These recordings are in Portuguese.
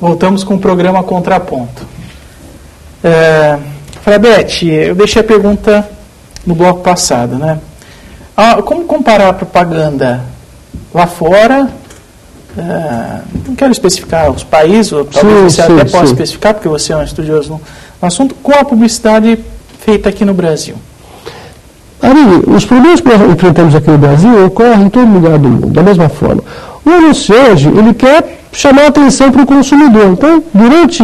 Voltamos com o programa Contraponto. Frabete, eu deixei a pergunta no bloco passado, né? Como comparar a propaganda lá fora, não quero especificar os países, ou talvez você até possa especificar, porque você é um estudioso no assunto, com a publicidade feita aqui no Brasil? Ari, os problemas que nós enfrentamos aqui no Brasil ocorrem em todo lugar do mundo, da mesma forma. O anúncio hoje, ele quer chamar a atenção para o consumidor. Então, durante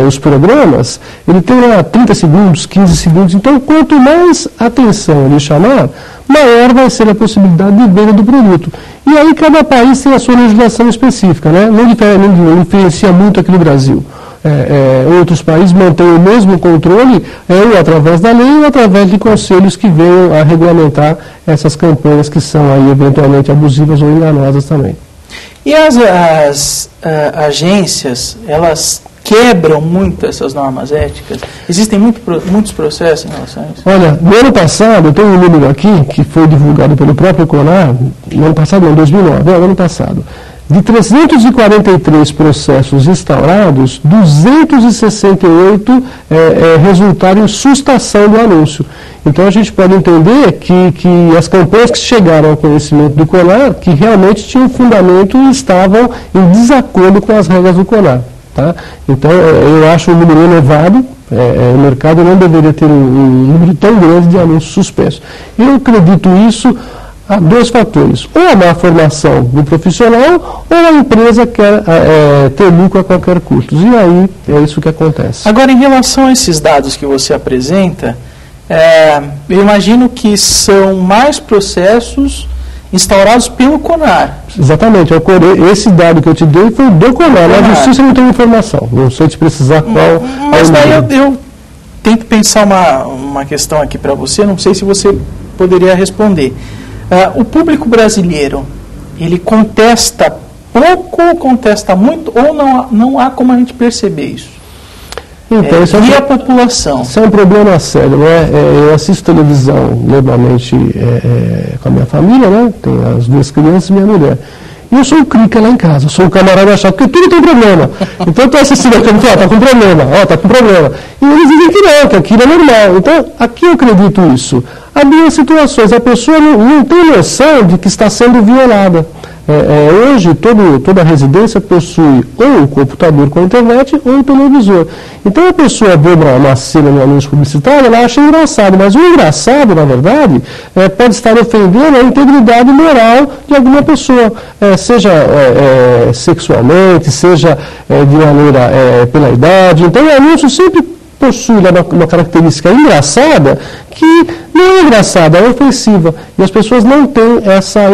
os programas, ele tem lá 30 segundos, 15 segundos. Então, quanto mais atenção ele chamar, maior vai ser a possibilidade de venda do produto. E aí, cada país tem a sua legislação específica, né? Não influencia muito aqui no Brasil. Outros países mantêm o mesmo controle, ou através da lei, ou através de conselhos que venham a regulamentar essas campanhas que são aí eventualmente abusivas ou enganosas também. E as agências, elas quebram muito essas normas éticas? Existem muitos processos em relação a isso? Olha, no ano passado, eu tenho um número aqui, que foi divulgado pelo próprio CONAR, no ano passado não, 2009, ano passado. De 343 processos instaurados, 268 resultaram em sustação do anúncio. Então a gente pode entender que as campanhas que chegaram ao conhecimento do CONAR, que realmente tinham fundamento e estavam em desacordo com as regras do CONAR. Tá? Então eu acho o número elevado. O mercado não deveria ter um número tão grande de anúncios suspensos. Eu acredito isso há dois fatores: ou a má formação do profissional, ou a empresa quer ter lucro a qualquer custo. E aí é isso que acontece. Agora, em relação a esses dados que você apresenta, eu imagino que são mais processos instaurados pelo CONAR. Exatamente. Esse dado que eu te dei foi do CONAR. Na Justiça não tem informação. Não sei te precisar qual. Mas daí eu tento pensar uma questão aqui para você, não sei se você poderia responder. O público brasileiro, ele contesta pouco, contesta muito, ou não há como a gente perceber isso? Então, e a população? Isso é um problema sério, né? Eu assisto televisão normalmente com a minha família, né? Tenho as duas crianças e minha mulher. E eu sou um crica lá em casa, eu sou um camarada chato, porque tudo tem problema. Então eu estou assistindo aqui, está com problema, está com problema. E eles dizem que não, que aquilo é normal. Então, aqui eu acredito isso. Há duas situações, a pessoa não tem noção de que está sendo violada. Hoje, toda residência possui ou um computador com a internet ou um televisor. Então, a pessoa vê uma cena no anúncio publicitário, ela acha engraçado, mas o engraçado, na verdade, pode estar ofendendo a integridade moral de alguma pessoa, seja sexualmente, seja de maneira pela idade. Então, o anúncio sempre possui uma característica engraçada que não é engraçada, é ofensiva. E as pessoas não têm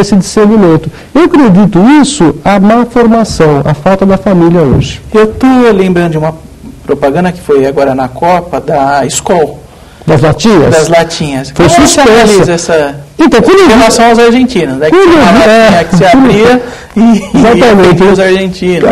esse discernimento. Eu acredito isso à má formação, à falta da família hoje. Eu estou lembrando de uma propaganda que foi agora na Copa, da Skol. Das latinhas? Das latinhas. Foi suspensa. Essa... Então, em relação aos argentinos, né? Que se abria exatamente, os argentinos.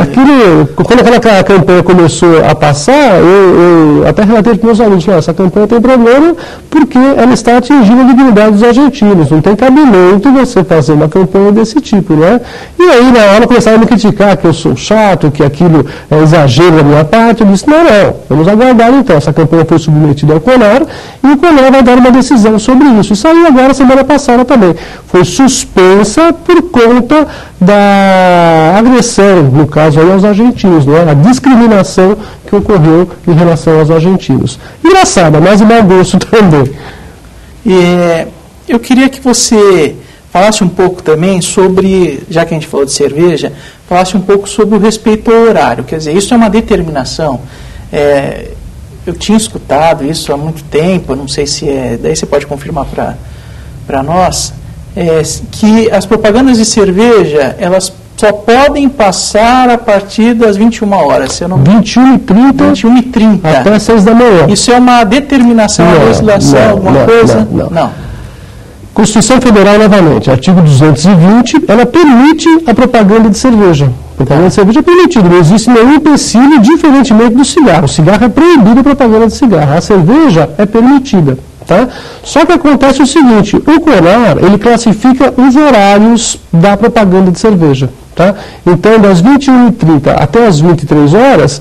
Quando aquela campanha começou a passar, eu até relatei para os meus alunos, essa campanha tem problema porque ela está atingindo a dignidade dos argentinos. Não tem cabimento você fazer uma campanha desse tipo, né? E aí, na hora, começaram a me criticar que eu sou chato, que aquilo é exagero da minha parte. Eu disse, não, vamos aguardar então. Essa campanha foi submetida ao CONAR e o CONAR vai dar uma decisão sobre isso. Isso aí agora, semana passada também. Foi suspensa por conta da agressão, no caso aí aos argentinos, né? A discriminação que ocorreu em relação aos argentinos. Engraçada, mas de mau gosto também. Eu queria que você falasse um pouco também sobre, já que a gente falou de cerveja, falasse um pouco sobre o respeito ao horário. Quer dizer, isso é uma determinação. Eu tinha escutado isso há muito tempo, não sei se daí você pode confirmar para nós, que as propagandas de cerveja, elas só podem passar a partir das 21 horas. 21h30 até 6 da manhã. Isso é uma determinação, uma legislação, alguma coisa? Não. Constituição Federal, novamente, artigo 220, ela permite a propaganda de cerveja. A propaganda de cerveja é permitida, não existe nenhum empecilho diferentemente do cigarro. O cigarro é proibido a propaganda de cigarro, a cerveja é permitida. Tá? Só que acontece o seguinte, o CONAR, ele classifica os horários da propaganda de cerveja. Tá? Então, das 21h30 até as 23 horas,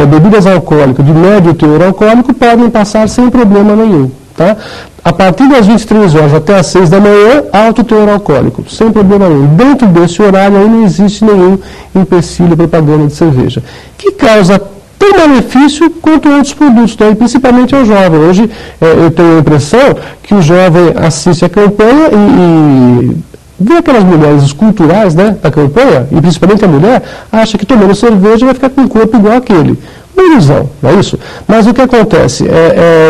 bebidas alcoólicas de médio teor alcoólico podem passar sem problema nenhum. Tá? A partir das 23 horas até as 6 da manhã, alto teor alcoólico, sem problema nenhum. Dentro desse horário aí não existe nenhum empecilho propaganda de cerveja, que causa tão malefício quanto outros produtos, né? E principalmente ao jovem. Hoje eu tenho a impressão que o jovem assiste a campanha e vê aquelas mulheres esculturais, né, da campanha, e principalmente a mulher, acha que tomando cerveja vai ficar com um corpo igual aquele. Uma ilusão, não é isso? Mas o que acontece?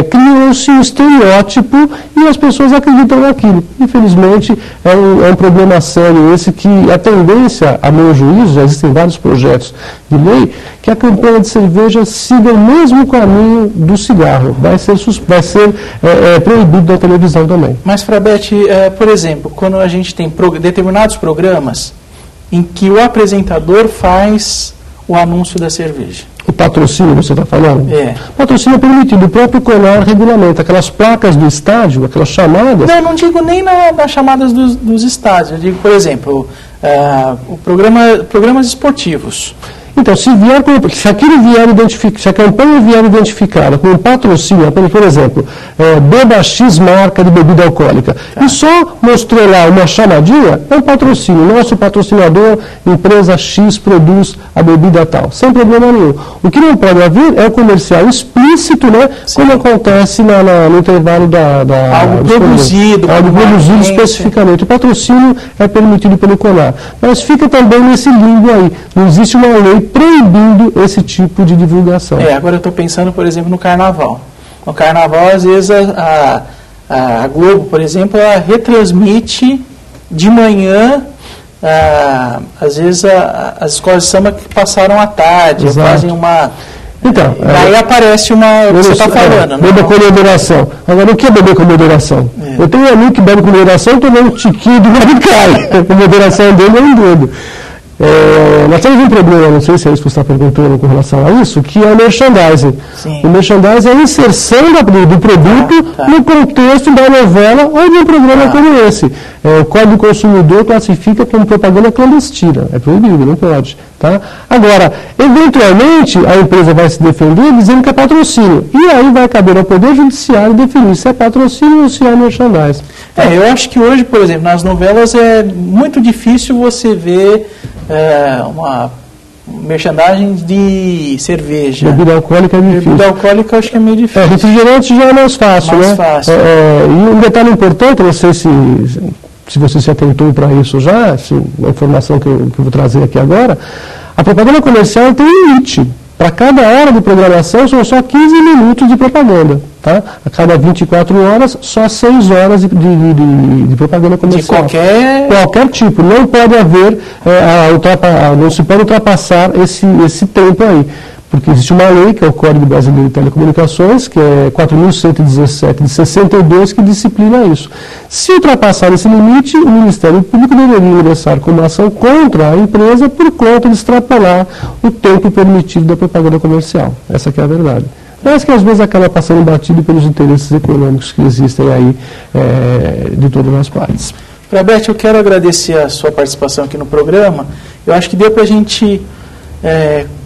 Criou-se um estereótipo e as pessoas acreditam naquilo. Infelizmente, é um problema sério esse, que a tendência, a meu juízo, já existem vários projetos de lei, que a campanha de cerveja siga o mesmo caminho do cigarro. Vai ser proibido na televisão também. Mas, Frabete, por exemplo, quando a gente tem determinados programas em que o apresentador faz o anúncio da cerveja. O patrocínio, você está falando? O patrocínio é permitido, o próprio CONAR regulamenta. Aquelas placas do estádio, aquelas chamadas... Não digo nem nas chamadas dos estádios, eu digo, por exemplo, programas esportivos. Então, se a campanha vier identificada com um patrocínio, por exemplo, beba X marca de bebida alcoólica, e só mostrou lá uma chamadinha, é um patrocínio. Nosso patrocinador, empresa X, produz a bebida tal, sem problema nenhum. O que não pode haver é o comercial explícito, né, como acontece no intervalo algo produzido especificamente. O patrocínio é permitido pelo CONAR. Mas fica também nesse limbo aí. Não existe uma lei proibindo esse tipo de divulgação. Agora eu estou pensando, por exemplo, no Carnaval. No Carnaval, às vezes, a Globo, por exemplo, ela retransmite de manhã, às vezes, as escolas de samba que passaram à tarde, fazem uma... Então, aí aparece uma... você está falando, né? Beber com moderação. Agora, o que é beber com moderação? Eu tenho um amigo que bebe com moderação, estou vendo um tiquinho do Maricai. Com moderação dele é um dedo. Nós temos um problema, não sei se é isso que você está perguntando com relação a isso, que é o merchandising. Sim. O merchandising é a inserção do produto no contexto da novela ou de um programa como esse. O Código do Consumidor classifica como propaganda clandestina. É proibido, não pode. Tá? Agora, eventualmente, a empresa vai se defender dizendo que é patrocínio. E aí vai caber ao Poder Judiciário definir se é patrocínio ou se é merchandising. Eu acho que hoje, por exemplo, nas novelas é muito difícil você ver uma merchandising de cerveja. Bebida alcoólica é difícil. Bebida alcoólica eu acho que é meio difícil. Refrigerante já é mais fácil, né? E um detalhe importante, não sei se você se atentou para isso já, uma informação que eu vou trazer aqui agora, a propaganda comercial tem um limite. Para cada hora de programação são só 15 minutos de propaganda. Tá? A cada 24 horas, só 6 horas de propaganda comercial. De qualquer tipo. Não pode haver, não se pode ultrapassar esse tempo aí. Porque existe uma lei, que é o Código Brasileiro de Telecomunicações, que é 4.117 de 62, que disciplina isso. Se ultrapassar esse limite, o Ministério Público deveria ingressar com uma ação contra a empresa por conta de extrapolar o tempo permitido da propaganda comercial. Essa que é a verdade. Mas que às vezes acaba passando batido pelos interesses econômicos que existem aí de todas as partes. Frabete, eu quero agradecer a sua participação aqui no programa. Eu acho que deu para a gente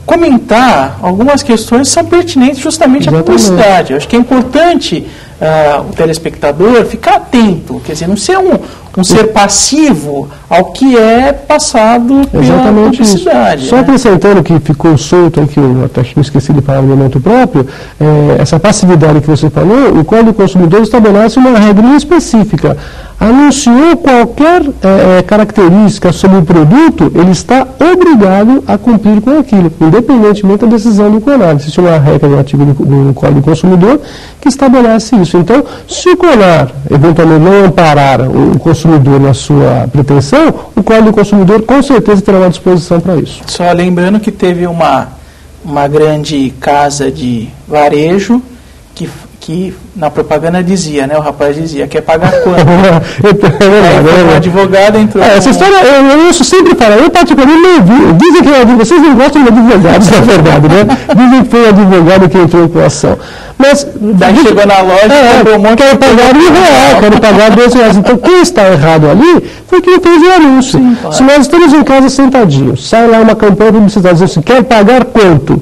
comentar algumas questões que são pertinentes justamente à publicidade. Eu acho que é importante o telespectador ficar atento, quer dizer, não ser um ser passivo ao que é passado pela publicidade. Isso. Só acrescentando que ficou solto aqui, eu até me esqueci de falar no momento próprio, essa passividade que você falou, o Código do Consumidor estabelece uma regrinha específica. Anunciou qualquer característica sobre o produto, ele está obrigado a cumprir com aquilo, independentemente da decisão do CONAR. Existe uma regra no artigo do Código do Consumidor que estabelece isso. Então, se o CONAR, eventualmente, não amparar o consumidor na sua pretensão, o Código do Consumidor com certeza terá uma disposição para isso. Só lembrando que teve uma grande casa de varejo que que na propaganda dizia, né? O rapaz dizia, quer pagar quanto? O advogado entrou. Essa história, eu sempre falo, eu particularmente não vi. Dizem que vocês não gostam de advogados, na verdade, né? Dizem que foi o advogado que entrou com a ação. Mas daí chegou na loja, comprou um monte quero pagar R$1, quero pagar R$2. Então, quem está errado ali foi quem fez o anúncio. Sim, claro. Se nós estamos em casa sentadinhos, sai lá uma campanha publicitária dizendo assim, quer pagar quanto?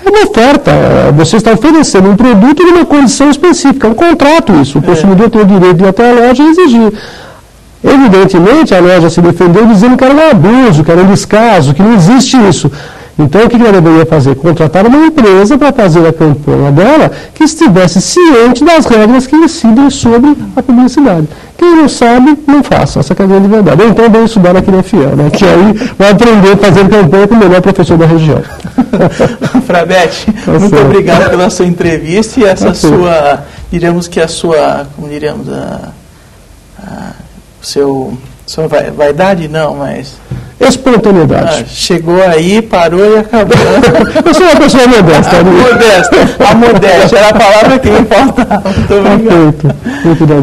É uma oferta, você está oferecendo um produto numa condição específica, é um contrato isso, o consumidor tem o direito de ir até a loja e exigir. Evidentemente, a loja se defendeu dizendo que era um abuso, que era um descaso, que não existe isso. Então, o que ela deveria fazer? Contratar uma empresa para fazer a campanha dela que estivesse ciente das regras que incidem sobre a publicidade. Quem não sabe, não faça. Essa é a grande verdade. Ou então vem estudar aqui na FIAN, né? Que aí vai aprender a fazer campanha com o melhor professor da região. Frabete, muito obrigado pela sua entrevista e essa sua, diríamos que a sua, como diríamos, sua vaidade não, mas... espontaneidade. Chegou aí, parou e acabou. Eu sou uma pessoa modesta. A modéstia era a palavra que me faltava.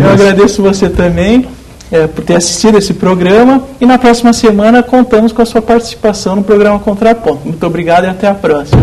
Eu agradeço você também por ter assistido esse programa e na próxima semana contamos com a sua participação no programa Contraponto. Muito obrigado e até a próxima.